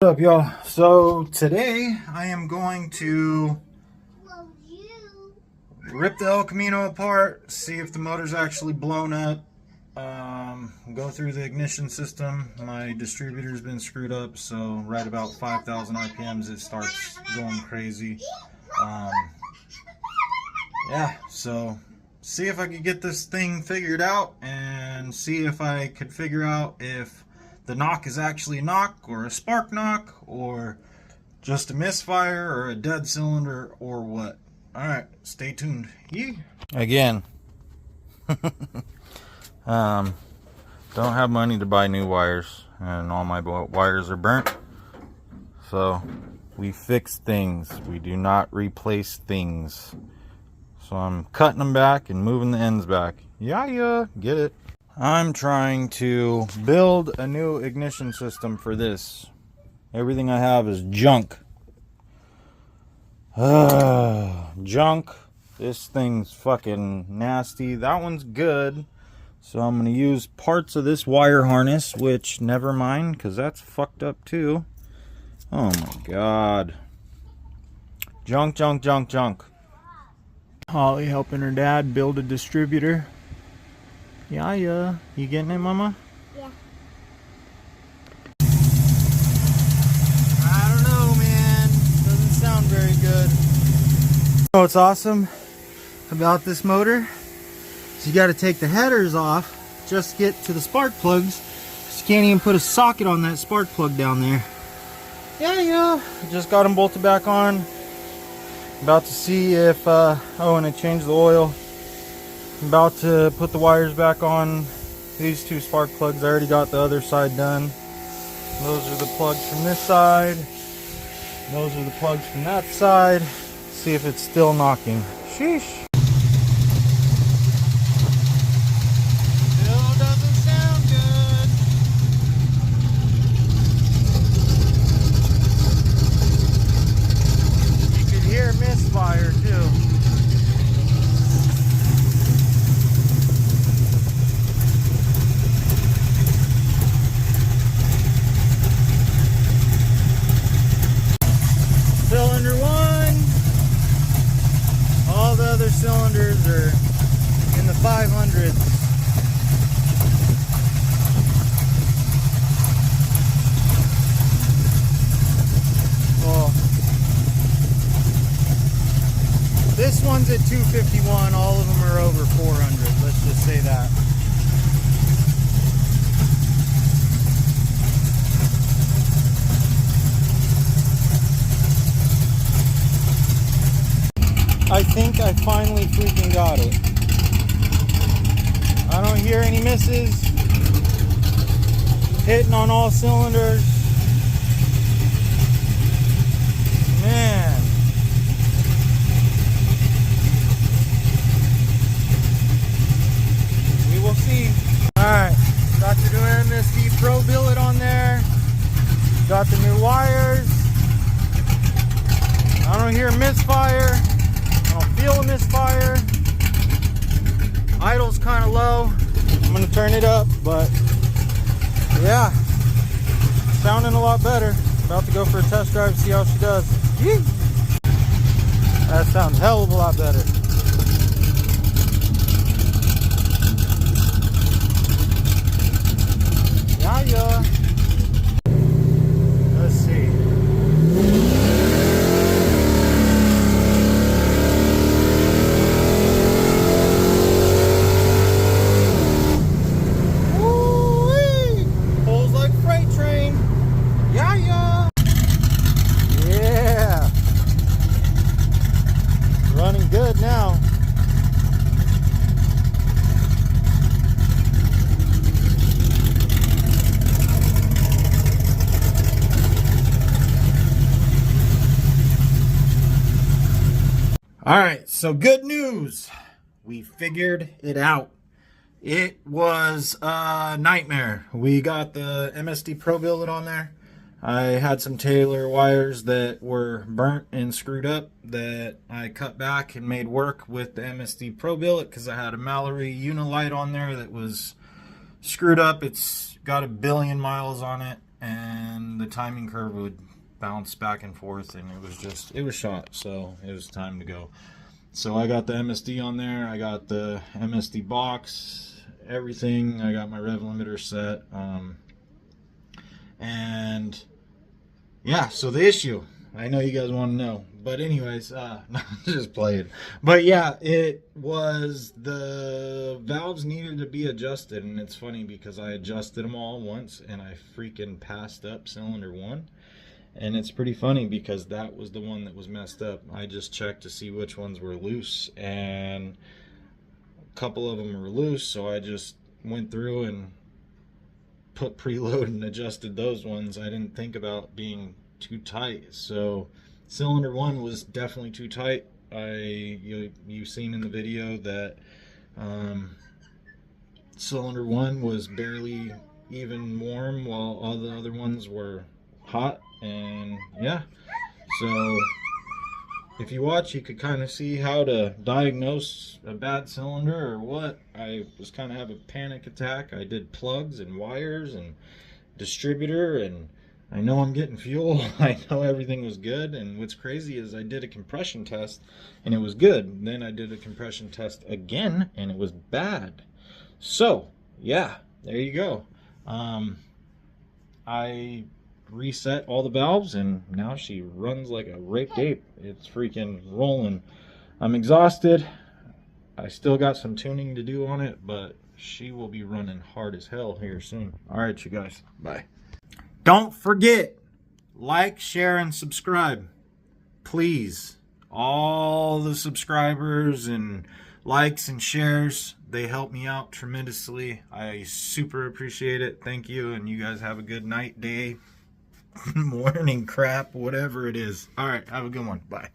What up, y'all? So today I am going to rip the El Camino apart, see if the motor's actually blown up, go through the ignition system. My distributor's been screwed up, so right about 5,000 RPMs it starts going crazy. Yeah, so see if I could get this thing figured out and see if I could figure out if the knock is actually a knock or a spark knock or just a misfire or a dead cylinder or what. Alright, stay tuned. Yee. Again, don't have money to buy new wires and all my wires are burnt. So we fix things. We do not replace things. So I'm cutting them back and moving the ends back. Yeah, get it. I'm trying to build a new ignition system for this. Everything I have is junk. Junk. This thing's fucking nasty. That one's good. So I'm going to use parts of this wire harness, which never mind, because that's fucked up too. Oh my god. Junk. Holly helping her dad build a distributor. Yeah. You getting it, Mama? Yeah. I don't know, man. Doesn't sound very good. You know what's awesome about this motor? So you got to take the headers off just to get to the spark plugs. So you can't even put a socket on that spark plug down there. Yeah. Just got them bolted back on. About to see if, oh, and I changed the oil. I'm about to put the wires back on these two spark plugs. I already got the other side done. Those are the plugs from this side. Those are the plugs from that side. See if it's still knocking. Sheesh. Still doesn't sound good. You could hear misfire too. Cylinder 1. All the other cylinders are in the 500s. Well, this one's at 251. All of them are over 400. Let's just say that. I think I finally freaking got it. I don't hear any misses. Hitting on all cylinders. Man. We will see. Alright. Got the new MSD Pro billet on there. Got the new wires. I don't hear misfire. I don't feel a misfire. Idle's kind of low. I'm going to turn it up, but yeah, sounding a lot better. About to go for a test drive, see how she does. Yee! That sounds a hell of a lot better. Yeah. Let's see. Running good now. All right, so good news. We figured it out. It was a nightmare. We got the MSD Pro billet on there. I had some Taylor wires that were burnt and screwed up that I cut back and made work with the MSD Pro billet because I had a Mallory unilight on there that was screwed up. It's got 1 billion miles on it. and the timing curve would bounce back and forth, and it was shot, so it was time to go. So I got the MSD on there, I got the MSD box, everything, I got my rev limiter set, and yeah, so the issue, I know you guys want to know, but anyways, just playing. But yeah, it was the valves needed to be adjusted, and it's funny because I adjusted them all once and I freaking passed up cylinder 1. And it's pretty funny because that was the one that was messed up. I just checked to see which ones were loose, and a couple of them were loose, so I just went through and put preload and adjusted those ones. I didn't think about being too tight. So cylinder 1 was definitely too tight. You've seen in the video that cylinder 1 was barely even warm while all the other ones were hot. And yeah, so if you watch, you could kind of see how to diagnose a bad cylinder or what. I was kind of having a panic attack. I did plugs and wires and distributor, and I know I'm getting fuel. I know everything was good, and what's crazy is I did a compression test and it was good. Then I did a compression test again and it was bad. So yeah, there you go. I reset all the valves and now she runs like a raped ape. It's freaking rolling. I'm exhausted. I still got some tuning to do on it, but she will be running hard as hell here soon. All right, you guys, bye. Don't forget, like, share, and subscribe, please. All the subscribers and likes and shares, they help me out tremendously. I super appreciate it. Thank you, and you guys have a good night, day, morning, crap, whatever it is. All right, have a good one. Bye.